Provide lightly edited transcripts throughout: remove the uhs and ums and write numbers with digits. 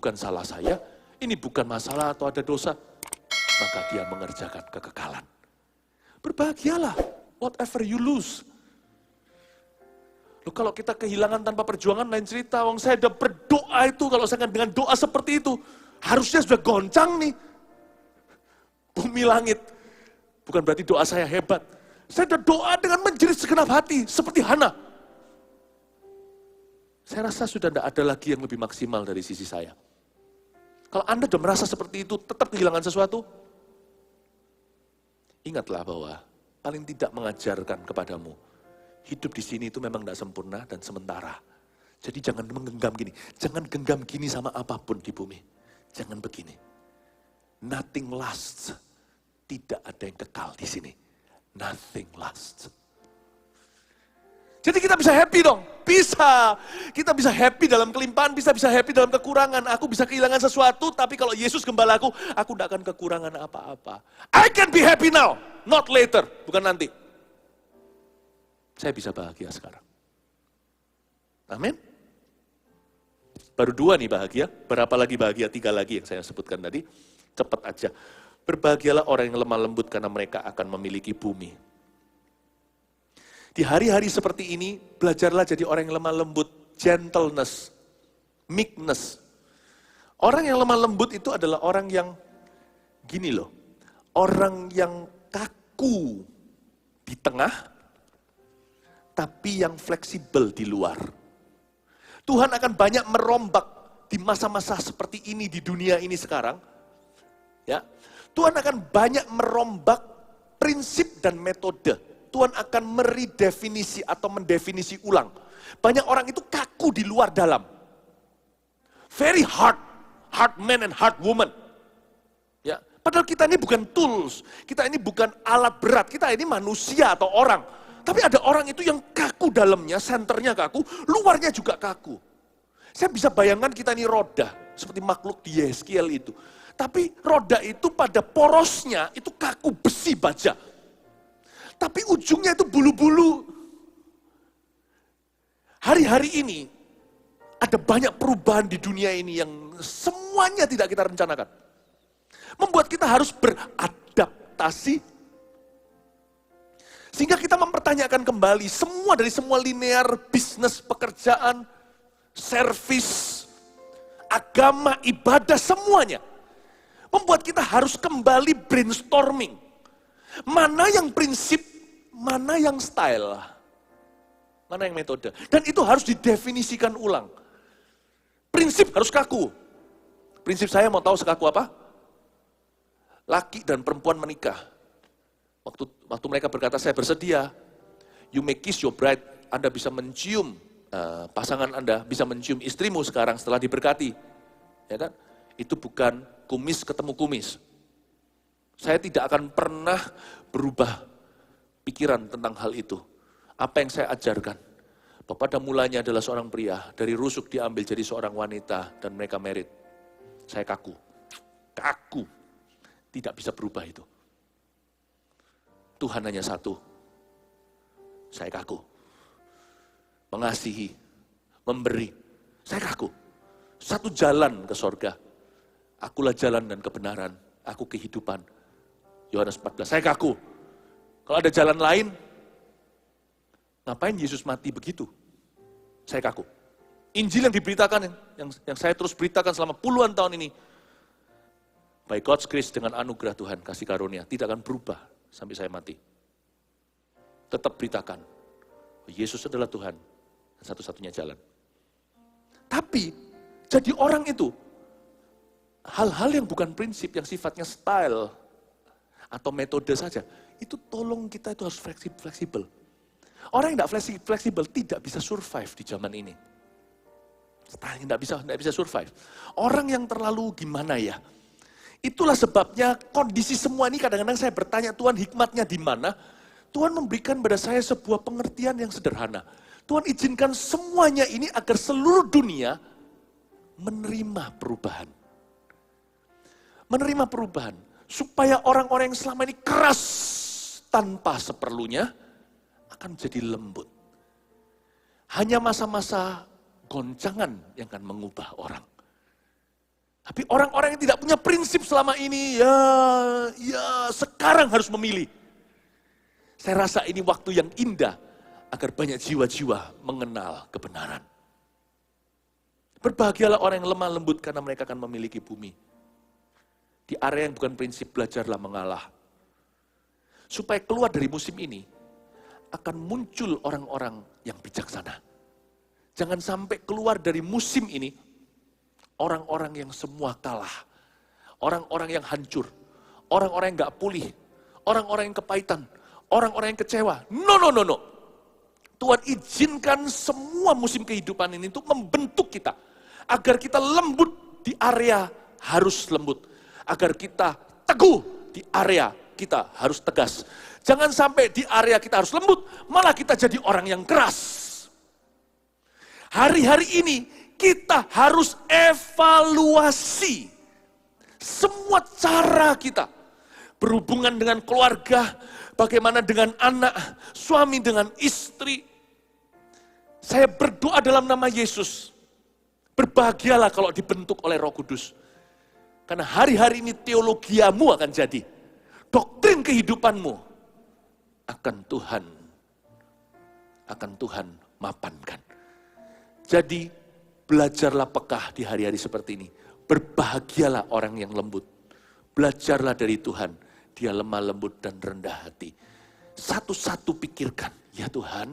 bukan salah saya, ini bukan masalah atau ada dosa, maka dia mengerjakan kekekalan. Berbahagialah, whatever you lose. Loh, kalau kita kehilangan tanpa perjuangan lain cerita, wong saya udah berdoa itu, kalau saya dengan doa seperti itu, harusnya sudah goncang nih. Bumi langit. Bukan berarti doa saya hebat. Saya udah doa dengan menjerit segenap hati, seperti Hana. Saya rasa sudah tidak ada lagi yang lebih maksimal dari sisi saya. Kalau Anda sudah merasa seperti itu, tetap kehilangan sesuatu, ingatlah bahwa paling tidak mengajarkan kepadamu, hidup di sini itu memang tidak sempurna dan sementara. Jadi jangan menggenggam gini, jangan genggam gini sama apapun di bumi. Jangan begini. Nothing lasts. Tidak ada yang kekal di sini. Nothing lasts. Jadi kita bisa happy dong. Bisa. Kita bisa happy dalam kelimpahan, bisa happy dalam kekurangan. Aku bisa kehilangan sesuatu, tapi kalau Yesus gembalaku, aku tidak akan kekurangan apa-apa. I can be happy now, not later. Bukan nanti. Saya bisa bahagia sekarang. Amin. Baru 2 nih bahagia. Berapa lagi bahagia? 3 lagi yang saya sebutkan tadi. Cepat aja. Berbahagialah orang yang lemah lembut karena mereka akan memiliki bumi. Di hari-hari seperti ini, belajarlah jadi orang yang lemah lembut, gentleness, meekness. Orang yang lemah lembut itu adalah orang yang, gini loh, orang yang kaku di tengah, tapi yang fleksibel di luar. Tuhan akan banyak merombak di masa-masa seperti ini di dunia ini sekarang. Ya, Tuhan akan banyak merombak prinsip dan metode. Tuhan akan meredefinisi atau mendefinisi ulang. Banyak orang itu kaku di luar dalam. Very hard man and hard woman. Ya, padahal kita ini bukan tools, kita ini bukan alat berat, kita ini manusia atau orang. Tapi ada orang itu yang kaku dalamnya, senternya kaku, luarnya juga kaku. Saya bisa bayangkan kita ini roda, seperti makhluk di Yeskiel itu. Tapi roda itu pada porosnya itu kaku besi baja. Tapi ujungnya itu bulu-bulu. Hari-hari ini ada banyak perubahan di dunia ini yang semuanya tidak kita rencanakan. Membuat kita harus beradaptasi. Sehingga kita mempertanyakan kembali semua dari semua linear bisnis, pekerjaan, servis, agama, ibadah, semuanya. Membuat kita harus kembali brainstorming. Mana yang prinsip, mana yang style, mana yang metode. Dan itu harus didefinisikan ulang. Prinsip harus kaku. Prinsip saya mau tahu sekaku apa? Laki dan perempuan menikah. Waktu mereka berkata, saya bersedia, you may kiss your bride, Anda bisa mencium pasangan Anda, bisa mencium istrimu sekarang setelah diberkati. Ya kan? Itu bukan kumis ketemu kumis. Saya tidak akan pernah berubah pikiran tentang hal itu. Apa yang saya ajarkan? Bahwa pada mulanya adalah seorang pria, dari rusuk diambil jadi seorang wanita, dan mereka married. Saya kaku. Kaku. Tidak bisa berubah itu. Tuhan hanya satu. Saya kaku. Mengasihi, memberi. Saya kaku. Satu jalan ke sorga. Akulah jalan dan kebenaran. Aku kehidupan. Yohanes 14, saya kaku. Kalau ada jalan lain, ngapain Yesus mati begitu? Saya kaku. Injil yang diberitakan, yang saya terus beritakan selama puluhan tahun ini, by God's grace, dengan anugerah Tuhan, kasih karunia, tidak akan berubah sampai saya mati. Tetap beritakan, Yesus adalah Tuhan, satu-satunya jalan. Tapi, jadi orang itu, hal-hal yang bukan prinsip, yang sifatnya style, atau metode saja, itu tolong kita itu harus fleksibel. Orang yang tidak fleksibel tidak bisa survive di zaman ini. Tidak bisa survive. Orang yang terlalu gimana ya? Itulah sebabnya kondisi semua ini kadang-kadang saya bertanya, Tuhan hikmatnya di mana? Tuhan memberikan pada saya sebuah pengertian yang sederhana. Tuhan izinkan semuanya ini agar seluruh dunia menerima perubahan. Menerima perubahan. Supaya orang-orang yang selama ini keras tanpa seperlunya akan jadi lembut. Hanya masa-masa goncangan yang akan mengubah orang. Tapi orang-orang yang tidak punya prinsip selama ini, ya sekarang harus memilih. Saya rasa ini waktu yang indah agar banyak jiwa-jiwa mengenal kebenaran. Berbahagialah orang yang lemah lembut karena mereka akan memiliki bumi. Di area yang bukan prinsip, belajarlah mengalah. Supaya keluar dari musim ini, akan muncul orang-orang yang bijaksana. Jangan sampai keluar dari musim ini, orang-orang yang semua kalah. Orang-orang yang hancur. Orang-orang yang gak pulih. Orang-orang yang kepahitan. Orang-orang yang kecewa. No. Tuhan izinkan semua musim kehidupan ini untuk membentuk kita. Agar kita lembut di area harus lembut. Agar kita teguh di area kita harus tegas. Jangan sampai di area kita harus lembut, malah kita jadi orang yang keras. Hari-hari ini kita harus evaluasi semua cara kita. Berhubungan dengan keluarga, bagaimana dengan anak, suami dengan istri. Saya berdoa dalam nama Yesus. Berbahagialah kalau dibentuk oleh Roh Kudus. Karena hari-hari ini teologiamu akan jadi. Doktrin kehidupanmu akan Tuhan mapankan. Jadi belajarlah pekah di hari-hari seperti ini. Berbahagialah orang yang lembut. Belajarlah dari Tuhan. Dia lemah lembut dan rendah hati. Satu-satu pikirkan, ya Tuhan,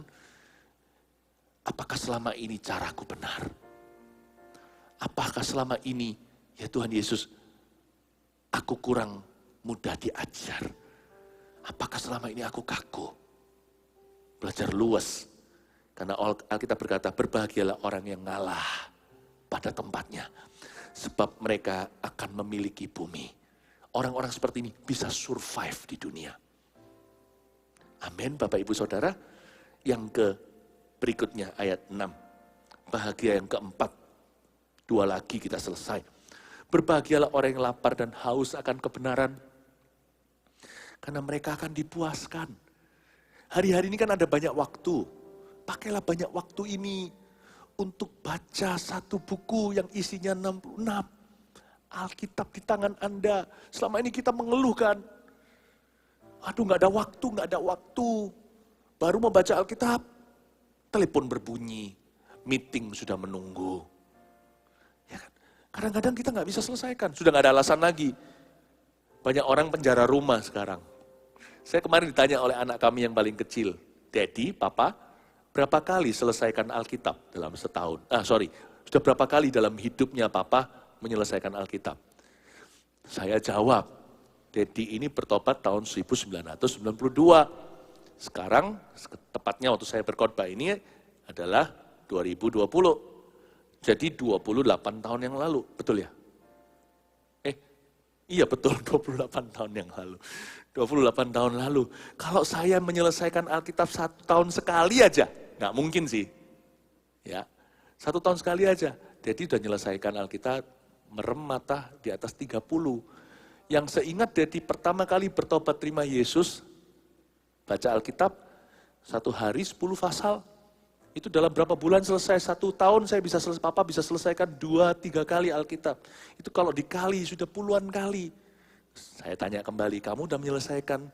apakah selama ini caraku benar? Apakah selama ini, ya Tuhan Yesus, aku kurang mudah diajar? Apakah selama ini aku kaku? Belajar luas. Karena Alkitab berkata, berbahagialah orang yang ngalah pada tempatnya. Sebab mereka akan memiliki bumi. Orang-orang seperti ini bisa survive di dunia. Amin, Bapak Ibu Saudara. Yang berikutnya ayat 6. Bahagia yang keempat. 2 lagi kita selesai. Berbahagialah orang yang lapar dan haus akan kebenaran. Karena mereka akan dipuaskan. Hari-hari ini kan ada banyak waktu. Pakailah banyak waktu ini untuk baca satu buku yang isinya 66. Alkitab di tangan Anda. Selama ini kita mengeluhkan. Aduh gak ada waktu. Baru membaca Alkitab, telepon berbunyi. Meeting sudah menunggu. Ya kan? Kadang-kadang kita gak bisa selesaikan. Sudah gak ada alasan lagi. Banyak orang penjara rumah sekarang. Saya kemarin ditanya oleh anak kami yang paling kecil. Daddy, Papa, berapa kali selesaikan Alkitab dalam setahun? Sudah berapa kali dalam hidupnya Papa menyelesaikan Alkitab? Saya jawab, Daddy ini bertobat tahun 1992. Sekarang, tepatnya waktu saya berkhotbah ini adalah 2020. Jadi 28 tahun yang lalu, betul ya? Iya betul, 28 tahun yang lalu. 28 tahun lalu. Kalau saya menyelesaikan Alkitab 1 tahun sekali aja, nggak mungkin sih. Ya, 1 tahun sekali aja. Daddy udah menyelesaikan Alkitab, merem mata di atas 30. Yang seingat Daddy pertama kali bertobat terima Yesus, baca Alkitab, 1 hari 10 pasal. Itu dalam berapa bulan selesai? 1 tahun saya bisa selesai, Papa bisa selesaikan 2-3 kali Alkitab. Itu kalau dikali sudah puluhan kali. Saya tanya kembali, kamu udah menyelesaikan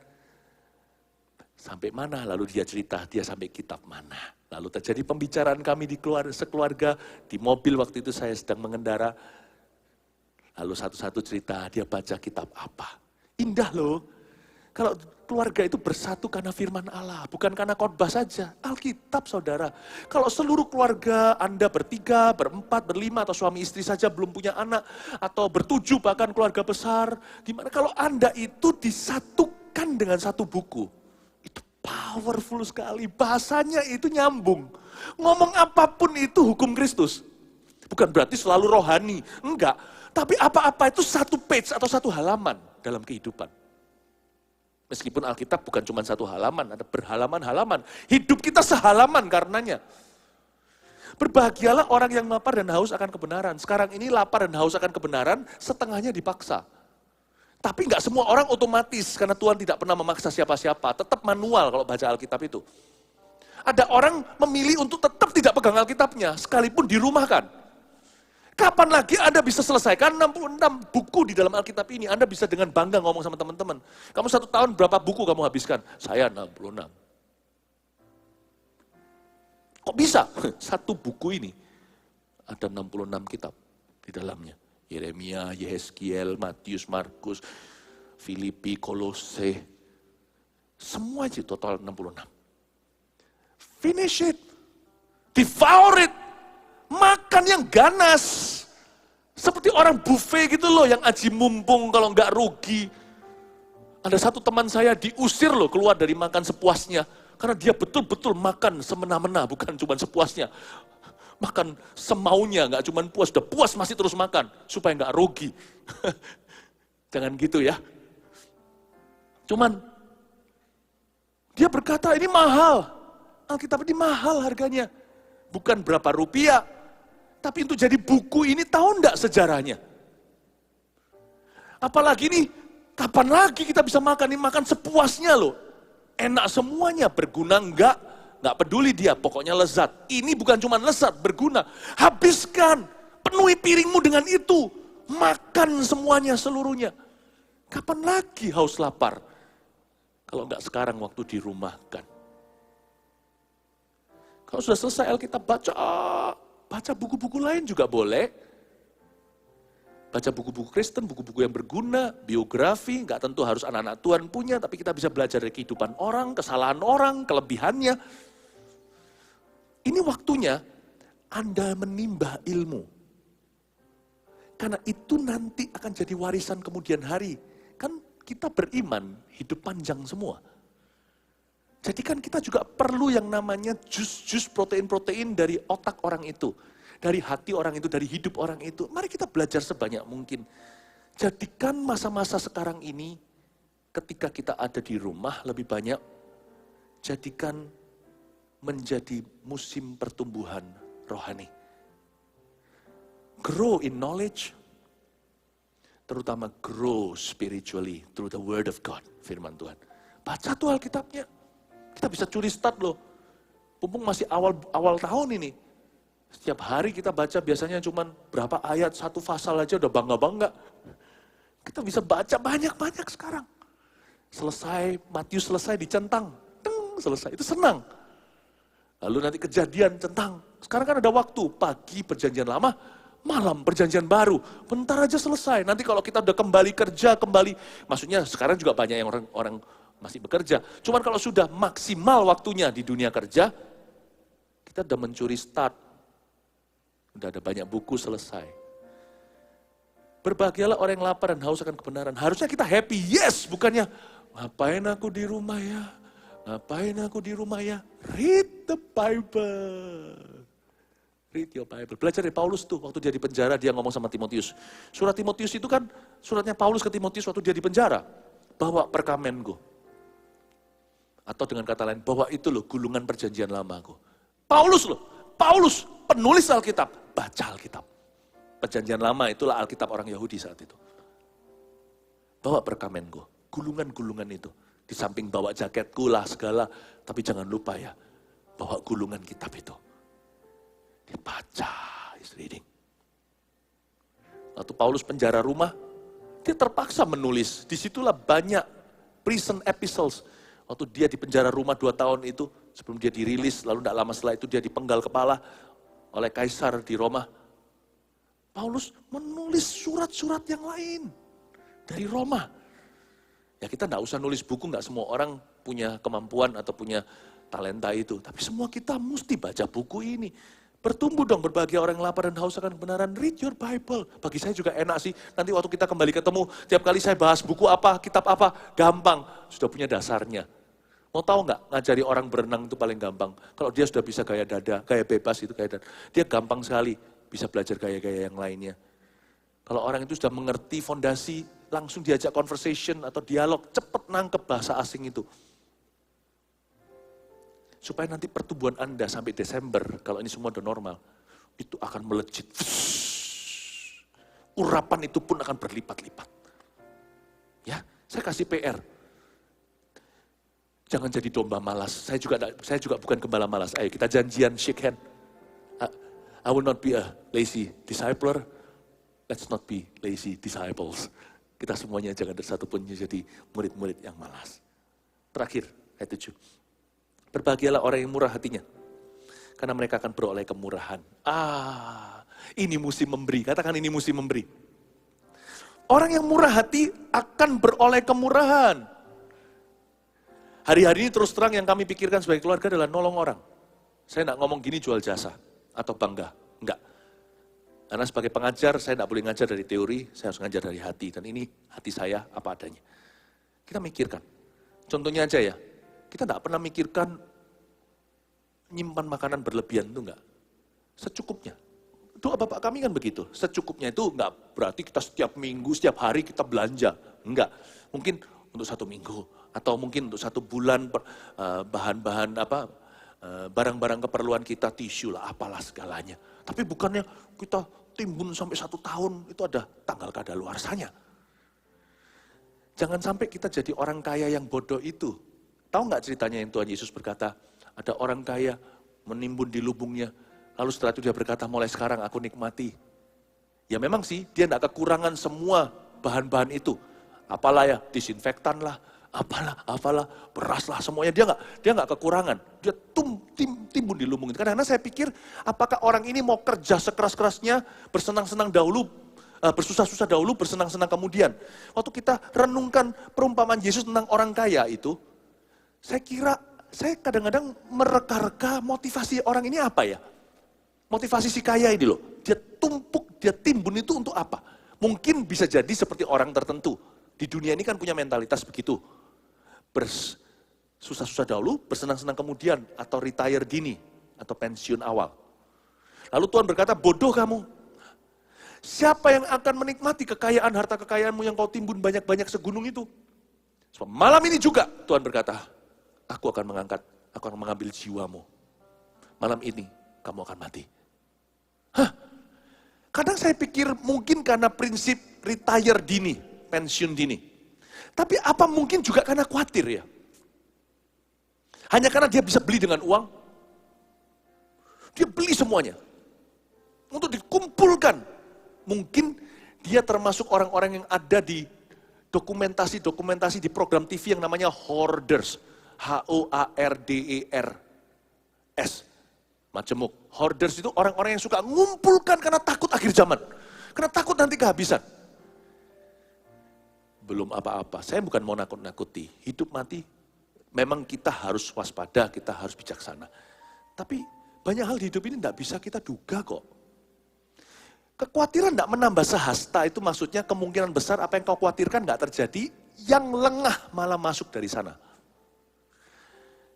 sampai mana? Lalu dia cerita, dia sampai kitab mana. Lalu terjadi pembicaraan kami di sekeluarga, di mobil waktu itu saya sedang mengendara. Lalu satu-satu cerita, dia baca kitab apa. Indah loh. Kalau keluarga itu bersatu karena firman Allah, bukan karena khotbah saja. Alkitab saudara. Kalau seluruh keluarga Anda bertiga, berempat, berlima, atau suami istri saja belum punya anak, atau bertujuh bahkan keluarga besar, gimana kalau Anda itu disatukan dengan satu buku? Itu powerful sekali, bahasanya itu nyambung. Ngomong apapun itu hukum Kristus. Bukan berarti selalu rohani, enggak. Tapi apa-apa itu satu page atau satu halaman dalam kehidupan. Meskipun Alkitab bukan cuma satu halaman, ada berhalaman-halaman. Hidup kita sehalaman karenanya. Berbahagialah orang yang lapar dan haus akan kebenaran. Sekarang ini lapar dan haus akan kebenaran, setengahnya dipaksa. Tapi nggak semua orang otomatis, karena Tuhan tidak pernah memaksa siapa-siapa. Tetap manual kalau baca Alkitab itu. Ada orang memilih untuk tetap tidak pegang Alkitabnya, sekalipun dirumahkan. Kapan lagi Anda bisa selesaikan 66 buku di dalam Alkitab ini? Anda bisa dengan bangga ngomong sama teman-teman. Kamu 1 tahun berapa buku kamu habiskan? Saya 66. Kok bisa? Satu buku ini ada 66 kitab di dalamnya. Yeremia, Yehezkiel, Matius, Markus, Filipi, Kolose. Semua aja total 66. Finish it. Devour it. Makan yang ganas. Seperti orang buffet gitu loh, yang aji mumpung kalau nggak rugi. Ada satu teman saya diusir loh keluar dari makan sepuasnya. Karena dia betul-betul makan semena-mena, bukan cuma sepuasnya. Makan semaunya, nggak cuma puas, udah puas masih terus makan. Supaya nggak rugi. Jangan gitu ya. Cuman, dia berkata ini mahal. Alkitab ini mahal harganya. Bukan berapa rupiah. Tapi untuk jadi buku ini tahu enggak sejarahnya? Apalagi nih, kapan lagi kita bisa makan? Ini makan sepuasnya loh. Enak semuanya, berguna enggak peduli dia, pokoknya lezat. Ini bukan cuma lezat, berguna. Habiskan, penuhi piringmu dengan itu. Makan semuanya, seluruhnya. Kapan lagi haus lapar? Kalau enggak sekarang waktu dirumahkan. Kalau sudah selesai Alkitab, baca buku-buku lain juga boleh. Baca buku-buku Kristen, buku-buku yang berguna, biografi, nggak tentu harus anak-anak Tuhan punya, tapi kita bisa belajar dari kehidupan orang, kesalahan orang, kelebihannya. Ini waktunya Anda menimba ilmu. Karena itu nanti akan jadi warisan kemudian hari. Kan kita beriman, hidup panjang semua. Jadi kan kita juga perlu yang namanya jus-jus protein-protein dari otak orang itu. Dari hati orang itu, dari hidup orang itu. Mari kita belajar sebanyak mungkin. Jadikan masa-masa sekarang ini, ketika kita ada di rumah lebih banyak, jadikan menjadi musim pertumbuhan rohani. Grow in knowledge, terutama grow spiritually through the word of God, firman Tuhan. Baca tuh Alkitabnya. Kita bisa curi start loh. Mumpung masih awal tahun ini. Setiap hari kita baca biasanya cuma berapa ayat, 1 pasal aja udah bangga-bangga. Kita bisa baca banyak-banyak sekarang. Selesai, Matius selesai dicentang. Selesai, itu senang. Lalu nanti Kejadian centang. Sekarang kan ada waktu, pagi perjanjian lama, malam perjanjian baru. Bentar aja selesai. Nanti kalau kita udah kembali kerja, maksudnya sekarang juga banyak yang orang masih bekerja. Cuman kalau sudah maksimal waktunya di dunia kerja, kita udah mencuri start. Udah ada banyak buku selesai. Berbahagialah orang yang lapar dan haus akan kebenaran. Harusnya kita happy, yes. Bukannya, ngapain aku di rumah ya? Ngapain aku di rumah ya? Read the Bible. Read your Bible. Belajar dari Paulus tuh, waktu dia di penjara, dia ngomong sama Timotius. Surat Timotius itu kan, suratnya Paulus ke Timotius waktu dia di penjara. Bawa perkamenku. Atau dengan kata lain, bawa itu loh, gulungan perjanjian lamaku. Paulus penulis Alkitab, baca Alkitab. Perjanjian lama itulah Alkitab orang Yahudi saat itu. Bawa perkamenku, gulungan-gulungan itu. Di samping bawa jaketku lah segala, tapi jangan lupa ya, bawa gulungan kitab itu. Dibaca, is reading. Waktu Paulus penjara rumah, dia terpaksa menulis. Disitulah banyak prison epistles. Waktu dia di penjara rumah 2 tahun itu, sebelum dia dirilis, lalu tidak lama setelah itu dia dipenggal kepala oleh kaisar di Roma. Paulus menulis surat-surat yang lain dari Roma. Ya kita tidak usah nulis buku, nggak semua orang punya kemampuan atau punya talenta itu. Tapi semua kita mesti baca buku ini. Bertumbuh dong, berbahagia orang yang lapar dan haus akan kebenaran. Read your Bible. Bagi saya juga enak sih, nanti waktu kita kembali ketemu, tiap kali saya bahas buku apa, kitab apa, gampang. Sudah punya dasarnya. Mau tahu nggak, ngajari orang berenang itu paling gampang. Kalau dia sudah bisa gaya dada, gaya bebas itu gaya dada. Dia gampang sekali bisa belajar gaya-gaya yang lainnya. Kalau orang itu sudah mengerti fondasi, langsung diajak conversation atau dialog, cepet nangkep bahasa asing itu. Supaya nanti pertumbuhan Anda sampai Desember, kalau ini semua udah normal, itu akan melejit. Urapan itu pun akan berlipat-lipat. Ya, saya kasih PR. Jangan jadi domba malas. Saya juga bukan gembala malas. Ayo kita janjian shake hand. I will not be a lazy discipler. Let's not be lazy disciples. Kita semuanya jangan ada satu pun jadi murid-murid yang malas. Terakhir, ayat 7. Berbahagialah orang yang murah hatinya, karena mereka akan beroleh kemurahan. Ini musim memberi. Katakan ini musim memberi. Orang yang murah hati akan beroleh kemurahan. Hari-hari ini terus terang yang kami pikirkan sebagai keluarga adalah nolong orang. Saya tidak ngomong gini jual jasa atau bangga. Enggak. Karena sebagai pengajar, saya tidak boleh ngajar dari teori, saya harus ngajar dari hati. Dan ini hati saya apa adanya. Kita mikirkan. Contohnya aja ya, kita tidak pernah mikirkan nyimpan makanan berlebihan itu enggak. Secukupnya. Doa Bapak kami kan begitu. Secukupnya itu enggak berarti kita setiap minggu, setiap hari kita belanja. Enggak. Mungkin untuk 1 minggu. Atau mungkin untuk 1 bulan bahan-bahan barang-barang keperluan kita, tisu lah, apalah segalanya. Tapi bukannya kita timbun sampai 1 tahun, itu ada tanggal kadaluarsanya. Jangan sampai kita jadi orang kaya yang bodoh itu. Tahu nggak ceritanya yang Tuhan Yesus berkata, ada orang kaya menimbun di lubungnya, lalu setelah itu dia berkata, mulai sekarang aku nikmati. Ya memang sih, dia nggak kekurangan semua bahan-bahan itu. Apalah ya, disinfektan lah, apalah, beras lah, semuanya dia nggak kekurangan. Dia timbun di lubung itu. Karena saya pikir, apakah orang ini mau kerja sekeras-kerasnya, bersenang-senang dahulu, bersusah-susah dahulu, bersenang-senang kemudian. Waktu kita renungkan perumpamaan Yesus tentang orang kaya itu, saya kadang-kadang mereka-reka motivasi orang ini apa ya? Motivasi si kaya ini loh, dia tumpuk, dia timbun itu untuk apa? Mungkin bisa jadi seperti orang tertentu. Di dunia ini kan punya mentalitas begitu. Bersusah-susah dahulu, bersenang-senang kemudian, atau retire dini, atau pensiun awal. Lalu Tuhan berkata, bodoh kamu. Siapa yang akan menikmati kekayaan, harta kekayaanmu yang kau timbun banyak-banyak segunung itu? Sebab malam ini juga Tuhan berkata, aku akan mengambil jiwamu. Malam ini kamu akan mati. Kadang saya pikir mungkin karena prinsip retire dini, pensiun dini. Tapi apa mungkin juga karena khawatir ya? Hanya karena dia bisa beli dengan uang. Dia beli semuanya. Untuk dikumpulkan. Mungkin dia termasuk orang-orang yang ada di dokumentasi di program TV yang namanya hoarders. H-O-A-R-D-E-R-S. Majemuk. Hoarders itu orang-orang yang suka ngumpulkan karena takut akhir zaman. Karena takut nanti kehabisan. Belum apa-apa. Saya bukan mau nakut-nakuti. Hidup mati, memang kita harus waspada, kita harus bijaksana. Tapi banyak hal di hidup ini tidak bisa kita duga kok. Kekhawatiran tidak menambah sehasta, itu maksudnya kemungkinan besar apa yang kau khawatirkan tidak terjadi, yang lengah malah masuk dari sana.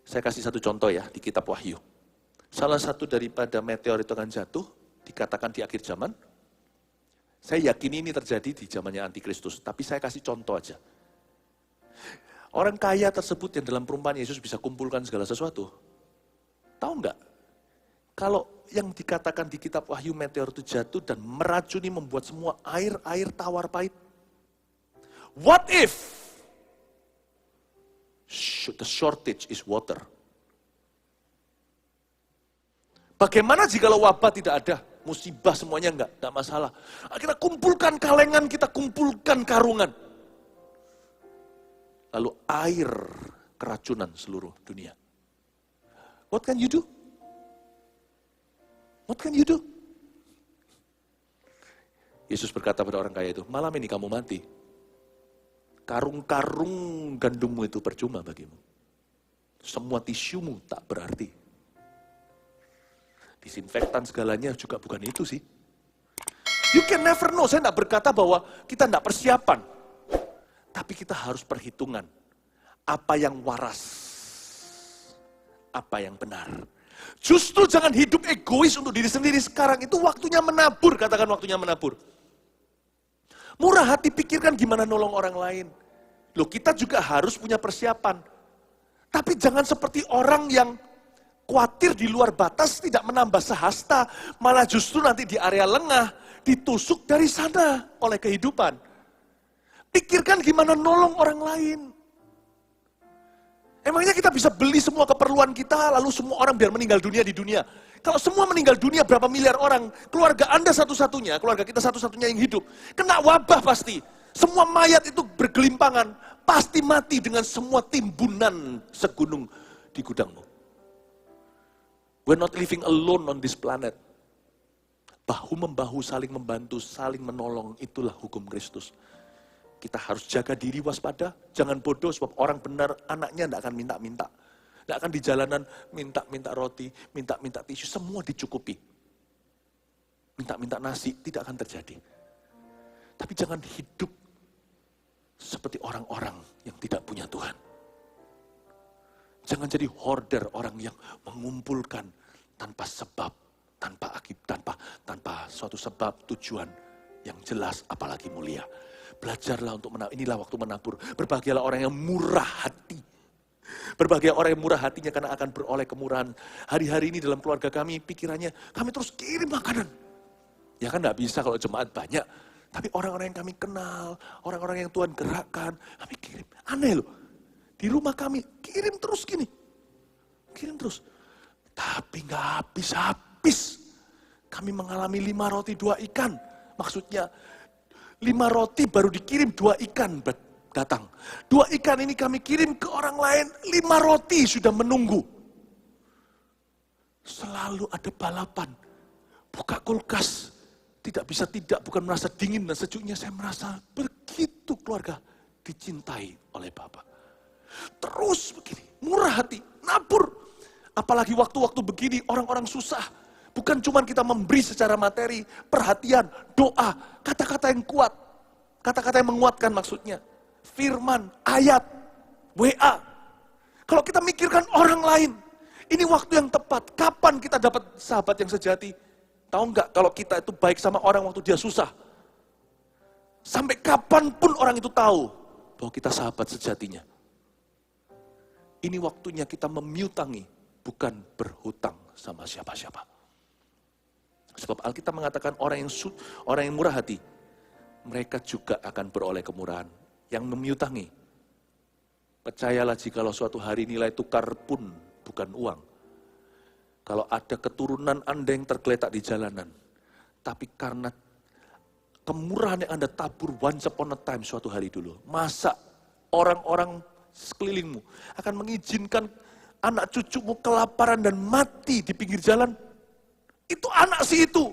Saya kasih satu contoh ya, di kitab Wahyu. Salah satu daripada meteor itu akan jatuh, dikatakan di akhir zaman. Saya yakin ini terjadi di zamannya Antikristus, tapi saya kasih contoh aja. Orang kaya tersebut yang dalam perumpamaan Yesus bisa kumpulkan segala sesuatu. Tahu nggak? Kalau yang dikatakan di kitab Wahyu meteor itu jatuh dan meracuni membuat semua air tawar pahit. What if the shortage is water? Bagaimana jika wabah tidak ada? Musibah semuanya enggak masalah. Kita kumpulkan kalengan, kita kumpulkan karungan. Lalu air keracunan seluruh dunia. What can you do? What can you do? Yesus berkata pada orang kaya itu, malam ini kamu mati. Karung-karung gandummu itu percuma bagimu. Semua tisumu tak berarti. Disinfektan segalanya juga bukan itu sih. You can never know. Saya tidak berkata bahwa kita tidak persiapan. Tapi kita harus perhitungan. Apa yang waras. Apa yang benar. Justru jangan hidup egois untuk diri sendiri sekarang. Itu waktunya menabur, katakan waktunya menabur. Murah hati pikirkan gimana nolong orang lain. Loh kita juga harus punya persiapan. Tapi jangan seperti orang yang khawatir di luar batas tidak menambah sehasta. Malah justru nanti di area lengah ditusuk dari sana oleh kehidupan. Pikirkan gimana nolong orang lain. Emangnya kita bisa beli semua keperluan kita, lalu semua orang biar meninggal dunia di dunia. Kalau semua meninggal dunia berapa miliar orang, keluarga Anda satu-satunya, keluarga kita satu-satunya yang hidup, kena wabah pasti. Semua mayat itu bergelimpangan, pasti mati dengan semua timbunan segunung di gudangmu. We're not living alone on this planet. Bahu-membahu, saling membantu, saling menolong, itulah hukum Kristus. Kita harus jaga diri, waspada, jangan bodoh sebab orang benar anaknya tidak akan minta-minta. Tidak akan di jalanan minta-minta roti, minta-minta tisu, semua dicukupi. Minta-minta nasi, tidak akan terjadi. Tapi jangan hidup seperti orang-orang yang tidak punya Tuhan. Jangan jadi hoarder, orang yang mengumpulkan tanpa sebab, tanpa akibat, tanpa suatu sebab, tujuan yang jelas, apalagi mulia. Belajarlah untuk menabur, inilah waktu menabur. Berbahagialah orang yang murah hati. Berbahagia orang yang murah hatinya karena akan beroleh kemurahan. Hari-hari ini dalam keluarga kami, pikirannya kami terus kirim makanan. Ya kan gak bisa kalau jemaat banyak. Tapi orang-orang yang kami kenal, orang-orang yang Tuhan gerakkan, kami kirim. Aneh loh. Di rumah kami kirim terus gini. Kirim terus. Tapi gak habis-habis. Kami mengalami 5 roti 2 ikan. Maksudnya 5 roti baru dikirim 2 ikan datang. 2 ikan ini kami kirim ke orang lain, 5 roti sudah menunggu. Selalu ada balapan. Buka kulkas, tidak bisa tidak, bukan merasa dingin dan sejuknya. Saya merasa begitu keluarga dicintai oleh Bapa. Terus begini, murah hati, nabur. Apalagi waktu-waktu begini orang-orang susah. Bukan cuma kita memberi secara materi, perhatian, doa, kata-kata yang kuat. Kata-kata yang menguatkan maksudnya. Firman, ayat, WA. Kalau kita mikirkan orang lain, ini waktu yang tepat. Kapan kita dapat sahabat yang sejati? Tahu nggak kalau kita itu baik sama orang waktu dia susah? Sampai kapanpun orang itu tahu bahwa kita sahabat sejatinya. Ini waktunya kita memiutangi, bukan berhutang sama siapa-siapa. Sebab Alkitab mengatakan orang yang murah hati, mereka juga akan beroleh kemurahan. Yang memiutangi, percayalah jikalau suatu hari nilai tukar pun bukan uang. Kalau ada keturunan Anda yang tergeletak di jalanan, tapi karena kemurahan yang Anda tabur once upon a time suatu hari dulu, masa orang-orang sekelilingmu akan mengizinkan anak cucumu kelaparan dan mati di pinggir jalan? Itu anak si itu.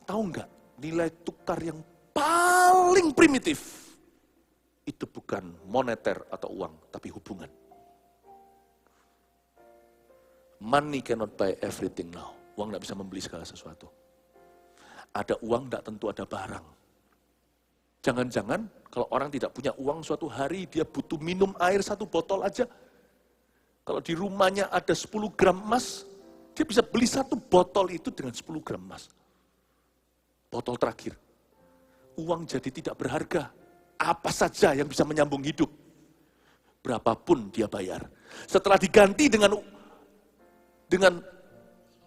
Tahu nggak, nilai tukar yang paling primitif itu bukan moneter atau uang, tapi hubungan. Money cannot buy everything now. Uang tidak bisa membeli segala sesuatu. Ada uang, tidak tentu ada barang. Jangan-jangan kalau orang tidak punya uang suatu hari, dia butuh minum air 1 botol aja. Kalau di rumahnya ada 10 gram emas, dia bisa beli 1 botol itu dengan 10 gram emas. Botol terakhir. Uang jadi tidak berharga. Apa saja yang bisa menyambung hidup. Berapapun dia bayar. Setelah diganti dengan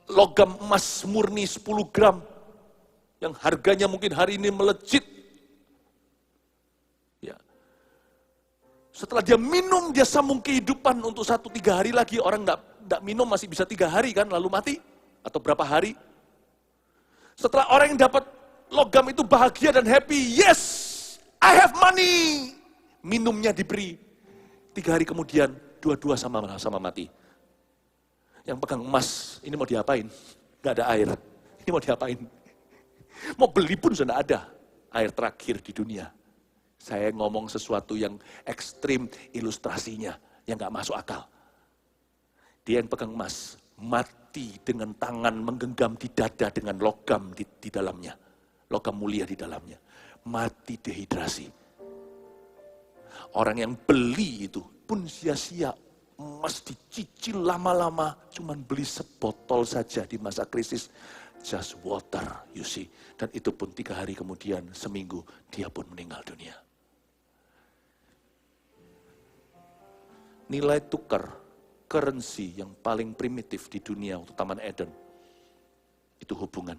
logam emas murni 10 gram, yang harganya mungkin hari ini melejit. Ya. Setelah dia minum, dia sambung kehidupan untuk 1-3 hari lagi. Orang enggak minum masih bisa 3 hari kan, lalu mati. Atau berapa hari. Setelah orang yang dapat logam itu bahagia dan happy. Yes, I have money. Minumnya diberi. 3 hari kemudian, dua-dua sama mati. Yang pegang emas, ini mau diapain? Gak ada air. Ini mau diapain? Mau beli pun sudah ada. Air terakhir di dunia. Saya ngomong sesuatu yang ekstrim ilustrasinya, yang gak masuk akal. Dia yang pegang emas, mati dengan tangan menggenggam di dada dengan logam di dalamnya. Logam mulia di dalamnya. Mati dehidrasi. Orang yang beli itu pun sia-sia. Emas dicicil lama-lama, cuman beli sebotol saja di masa krisis. Just water, you see. Dan itu pun 3 hari kemudian, seminggu, dia pun meninggal dunia. Nilai tukar, currency yang paling primitif di dunia untuk Taman Eden, itu hubungan.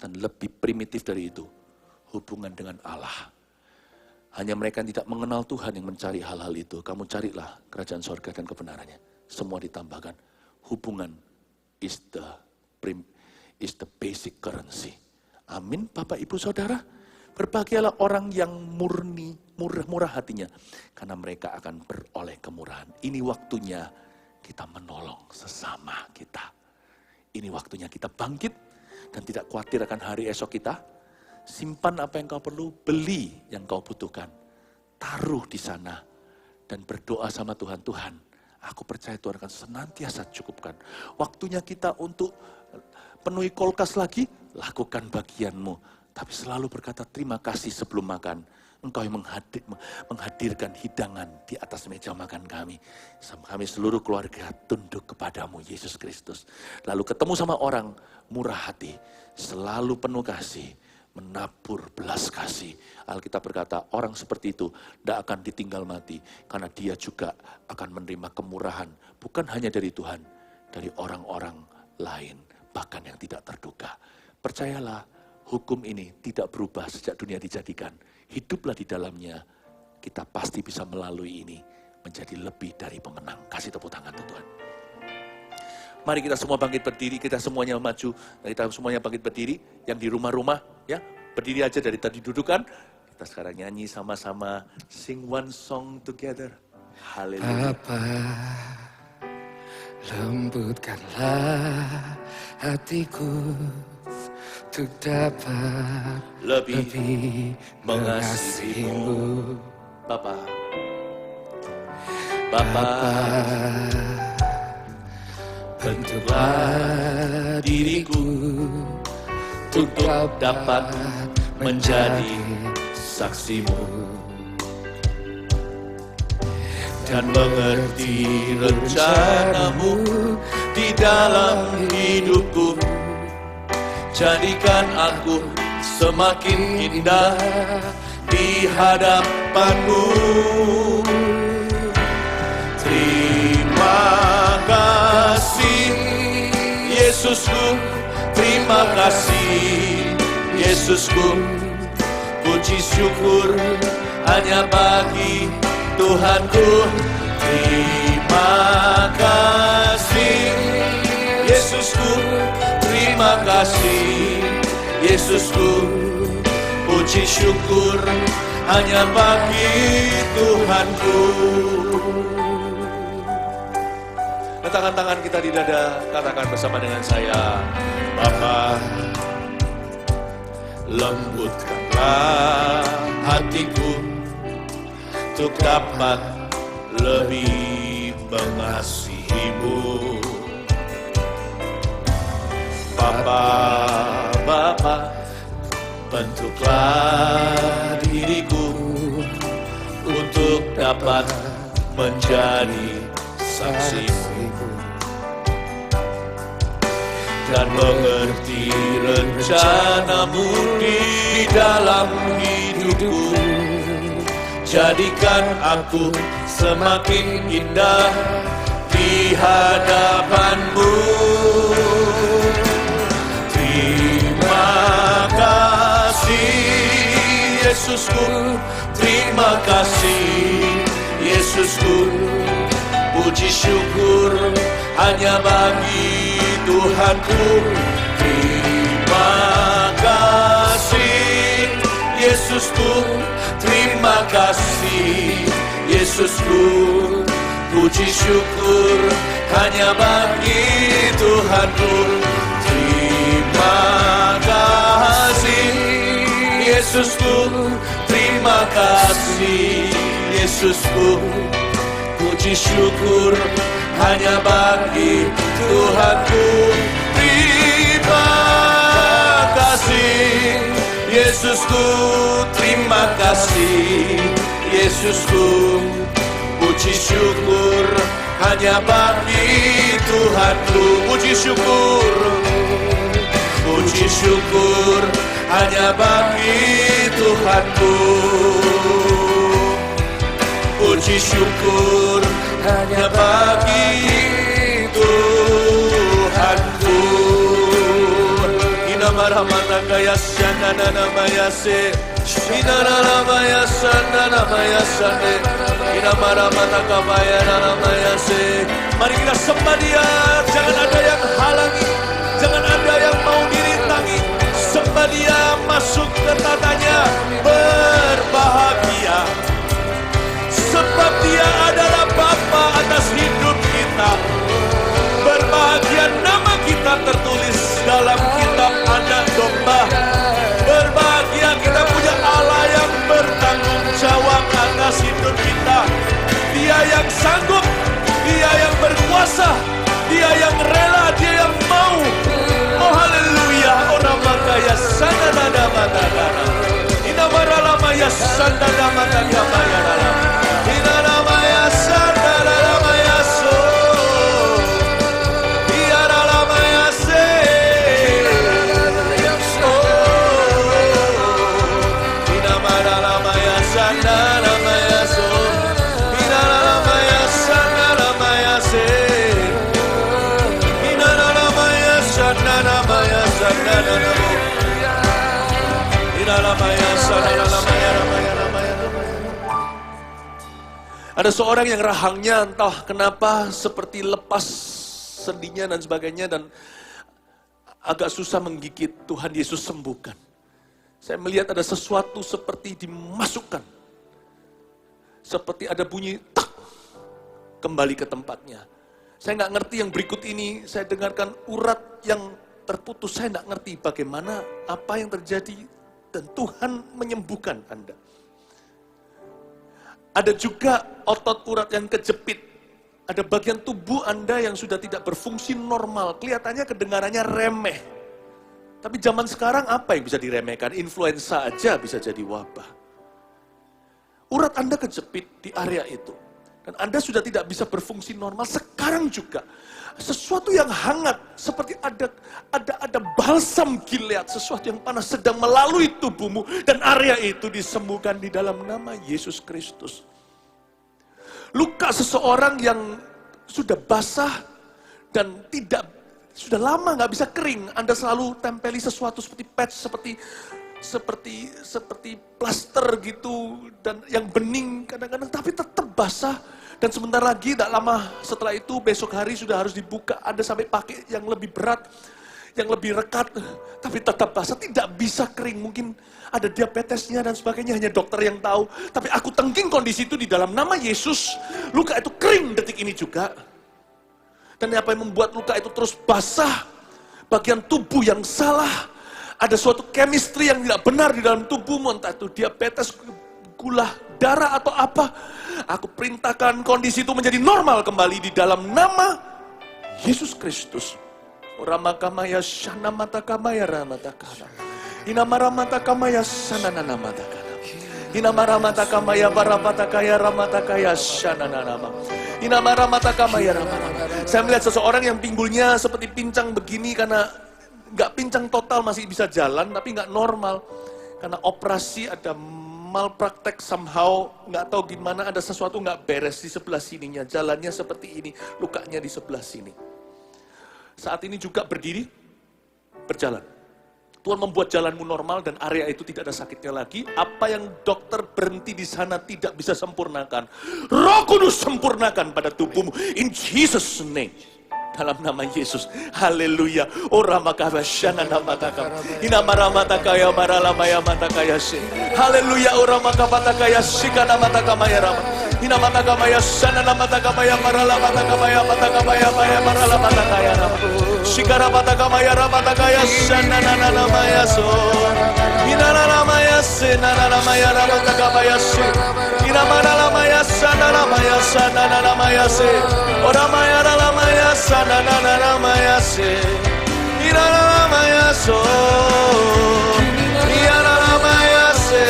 Dan lebih primitif dari itu, hubungan dengan Allah. Hanya mereka yang tidak mengenal Tuhan yang mencari hal-hal itu. Kamu carilah kerajaan sorga dan kebenarannya. Semua ditambahkan. Hubungan is the basic currency. Amin, Bapak Ibu Saudara. Berbahagialah orang yang murni, murah hatinya, karena mereka akan beroleh kemurahan. Ini waktunya kita menolong sesama kita. Ini waktunya kita bangkit dan tidak khawatir akan hari esok kita. Simpan apa yang kau perlu, beli yang kau butuhkan. Taruh di sana dan berdoa sama Tuhan. Tuhan, aku percaya Tuhan akan senantiasa cukupkan. Waktunya kita untuk penuhi kulkas lagi, lakukan bagianmu. Tapi selalu berkata terima kasih sebelum makan. Engkau yang menghadirkan hidangan di atas meja makan kami. Kami seluruh keluarga tunduk kepadamu Yesus Kristus. Lalu ketemu sama orang murah hati, selalu penuh kasih, menabur belas kasih. Alkitab berkata orang seperti itu tidak akan ditinggal mati. Karena dia juga akan menerima kemurahan. Bukan hanya dari Tuhan, dari orang-orang lain. Bahkan yang tidak terduga. Percayalah, hukum ini tidak berubah sejak dunia dijadikan. Hiduplah di dalamnya, kita pasti bisa melalui ini menjadi lebih dari pemenang. Kasih tepuk tangan untuk Tuhan. Mari kita semua bangkit berdiri, kita semuanya maju, kita semuanya bangkit berdiri. Yang di rumah-rumah, ya berdiri aja dari tadi dudukan. Kita sekarang nyanyi sama-sama, sing one song together. Haleluya. Bapa, lembutkanlah hatiku untuk dapat lebih mengasihimu. Bapa, bentuklah diriku untuk dapat menjadi saksimu dan mengerti rencanamu di dalam hidupku. Jadikan aku semakin indah di hadapanmu. Terima kasih Yesusku, terima kasih Yesusku. Puji syukur hanya bagi Tuhanku. Terima kasih Yesusku, terima kasih Yesusku. Puji syukur hanya bagi Tuhanku. Letakkan tangan kita di dada, katakan bersama dengan saya. Bapa, lembutkanlah hatiku untuk dapat lebih mengasihimu. Bapa, bentuklah diriku untuk dapat menjadi saksimu dan mengerti rencanamu di dalam hidupku. Jadikan aku semakin indah di hadapanmu. Terima kasih Yesusku, terima kasih Yesusku. Puji syukur hanya bagi Tuhanku. Terima kasih Yesusku, terima kasih Yesusku. Puji syukur hanya bagi Tuhanku. Terima kasih Yesusku, terima kasih Yesusku. Puji syukur hanya bagi Tuhanku. Terima kasih Yesusku, terima kasih Yesusku. Puji syukur hanya bagi Tuhanku. Puji syukur hanya bagi Tuhanku. Puji syukur hanya bagi Tuhanku. Ina marhamata kaya syana nama yase. Inaralamaya sandaramaya sande. Inamaramatakamaya naramaya se. Mari kita sembah Dia. Jangan ada yang halangi, jangan ada yang mau dirintangi. Sembah Dia, masuk ke tatanya, berbahagia. Sebab Dia adalah Bapa atas hidup kita. Berbahagia, nama kita tertulis dalam kitab Anak Domba. Berbahagia, kita punya Allah yang bertanggung jawab atas hidup kita. Dia yang sanggup, Dia yang berkuasa, Dia yang rela, Dia yang mau. Oh haleluya. Orang makaya sanadada matagana. Inamaralamaya sanadada matagana. Inaramaya sanadaramaya so. Iaralamaya se. Inamaralamaya sanadaramaya so. Inaramaya sanadaramaya se. Inaramaya sanadaramaya sanadaramaya. Inaramaya sanadaramaya ramaya ramaya ramaya. Ada seorang yang rahangnya entah kenapa seperti lepas sendinya dan sebagainya dan agak susah menggigit. Tuhan Yesus sembuhkan. Saya melihat ada sesuatu seperti dimasukkan. Seperti ada bunyi tak, kembali ke tempatnya. Saya nggak ngerti yang berikut ini, saya dengarkan urat yang terputus. Saya nggak ngerti bagaimana, apa yang terjadi dan Tuhan menyembuhkan Anda. Ada juga otot urat yang kejepit. Ada bagian tubuh Anda yang sudah tidak berfungsi normal. Kelihatannya kedengarannya remeh. Tapi zaman sekarang apa yang bisa diremehkan? Influenza aja bisa jadi wabah. Urat Anda kejepit di area itu. Dan Anda sudah tidak bisa berfungsi normal. Sekarang juga sesuatu yang hangat seperti ada balsam Gilead, sesuatu yang panas sedang melalui tubuhmu dan area itu disembuhkan di dalam nama Yesus Kristus. Luka seseorang yang sudah basah dan sudah lama nggak bisa kering, Anda selalu tempeli sesuatu seperti patch, seperti plaster gitu dan yang bening kadang-kadang tapi tetap basah. Dan sebentar lagi, tak lama setelah itu, besok hari sudah harus dibuka. Anda sampai pakai yang lebih berat, yang lebih rekat, tapi tetap basah, tidak bisa kering. Mungkin ada diabetesnya dan sebagainya, hanya dokter yang tahu. Tapi aku tengking kondisi itu di dalam nama Yesus. Luka itu kering detik ini juga. Dan apa yang membuat luka itu terus basah? Bagian tubuh yang salah. Ada suatu chemistry yang tidak benar di dalam tubuhmu, entah itu diabetes, gula darah atau apa. Aku perintahkan kondisi itu menjadi normal kembali di dalam nama Yesus Kristus. Ramakamaya shanamatakamaya ramatakana. Inamaramatakamaya sanananamatakana. Inamaramatakaya barapatakaya ramatakaya shanananama. Inamaramatakaya ramatakana. Saya melihat seseorang yang pinggulnya seperti pincang begini karena nggak pincang total, masih bisa jalan tapi nggak normal. Karena operasi ada malpraktek somehow, nggak tahu gimana, ada sesuatu nggak beres di sebelah sininya, jalannya seperti ini, lukanya di sebelah sini. Saat ini juga berdiri, berjalan. Tuhan membuat jalanmu normal dan area itu tidak ada sakitnya lagi. Apa yang dokter berhenti di sana tidak bisa sempurnakan, Roh Kudus sempurnakan pada tubuhmu, in Jesus name. Dalam nama Yesus, haleluya. Ora makabashana namataka. Inamaramataka maralamaya matakaya shi. Haleluya. Ora makapatakaya shikana matakamaya rama. Inamataka maya sana namataka maya maralamataka maya matakaya maya maralamataka rama. Shikara mataka maya ramatakaya shana nanamaya so. Inaramaya se nanamaya ramataka maya shi. Inamaralamaya sana namaya sana nanamaya se. Ora maya ralamaya sana nananamaya se. Inaramaya so. Inaramaya se.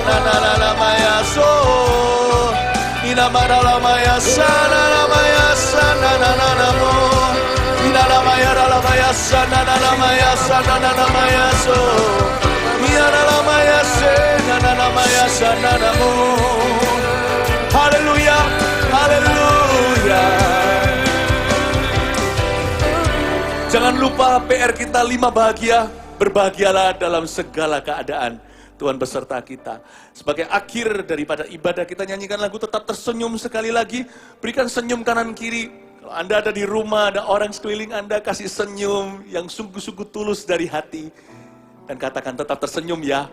Nananamaya so. Inamaralamaya sana namaya sana nananamo. Inaramaya ralamaya sana nanamaya sana nanamaya so. Inaramaya se nananamaya sana namo. Haleluya, haleluya. Jangan lupa PR kita 5 bahagia. Berbahagialah dalam segala keadaan. Tuhan beserta kita. Sebagai akhir daripada ibadah kita nyanyikan lagu Tetap Tersenyum sekali lagi. Berikan senyum kanan kiri. Kalau Anda ada di rumah, ada orang sekeliling Anda, kasih senyum yang sungguh-sungguh tulus dari hati. Dan katakan tetap tersenyum ya.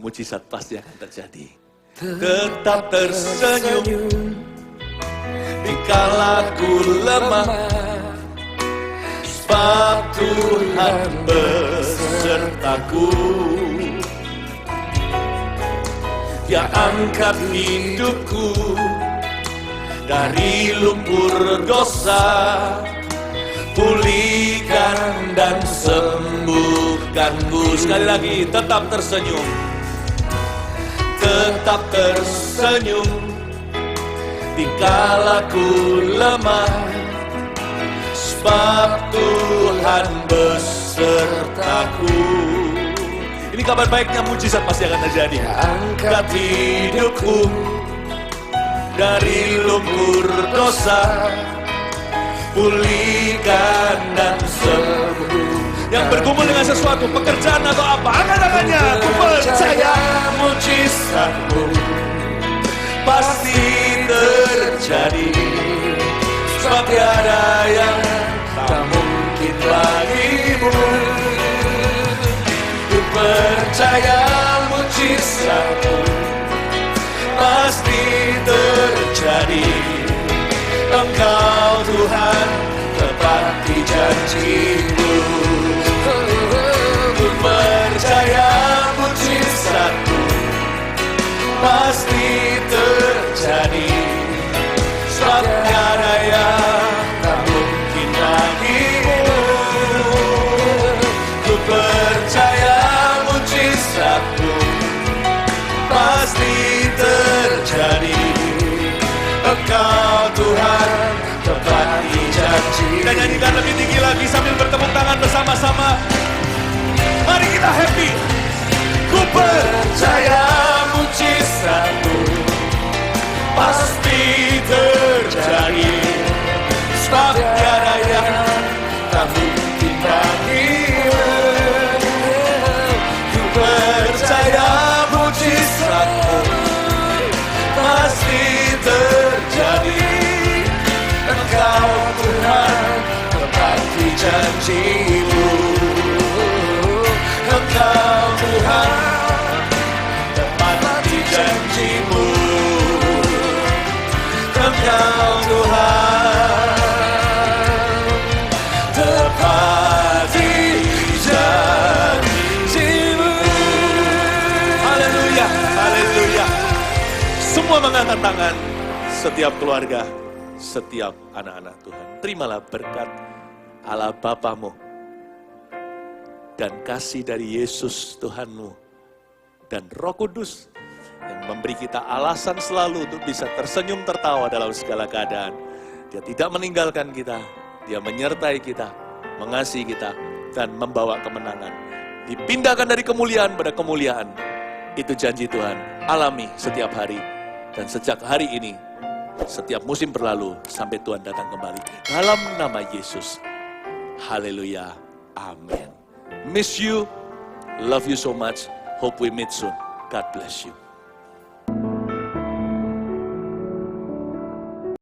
Mujizat pasti akan terjadi. Tetap tersenyum dikala ku lemah, sebab Tuhan besertaku. Dia angkat hidupku dari lumpur dosa, pulihkan dan sembuhkanku. Sekali lagi, tetap tersenyum. Tetap tersenyum dikala ku lemah, sebab Tuhan besertaku. Ini kabar baiknya, mujizat pasti akan terjadi. Angkat hidupku dari lumpur dosa, pulihkan dan sembuh. Yang bergumul dengan sesuatu, pekerjaan atau apa, angkat tangannya. Aku percaya mujizatmu pasti terjadi, sebab tiada yang tak mungkin bagimu. Ku percaya mujizatmu pasti terjadi. Engkau Tuhan tepati janji-Mu. Ku percaya mujizatmu pasti terjadi, sebab tiada yang tak mungkin bagimu. Ku percaya mujizatmu pasti terjadi. Engkau Tuhan tepati janji. Kita nyanyikan lebih tinggi lagi sambil bertepuk tangan bersama-sama. Mari kita happy. Ku percaya mujizatmu pasti terjadi, sebab tiada yang tak mungkin bagimu. Ku percaya mujizatmu pasti terjadi. Engkau Tuhan tepati janji-Mu. Engkau Tuhan tepati janji-Mu. Engkau Tuhan tepati janji-Mu. Haleluya, haleluya. Semua mengangkat tangan, setiap keluarga, setiap anak-anak Tuhan. Terimalah berkat Allah Bapamu dan kasih dari Yesus Tuhanmu dan Roh Kudus yang memberi kita alasan selalu untuk bisa tersenyum tertawa dalam segala keadaan. Dia tidak meninggalkan kita, Dia menyertai kita, mengasihi kita, dan membawa kemenangan. Dipindahkan dari kemuliaan pada kemuliaan. Itu janji Tuhan, alami setiap hari. Dan sejak hari ini, setiap musim berlalu sampai Tuhan datang kembali. Dalam nama Yesus. Haleluya. Amin. Miss you. Love you so much. Hope we meet soon. God bless you.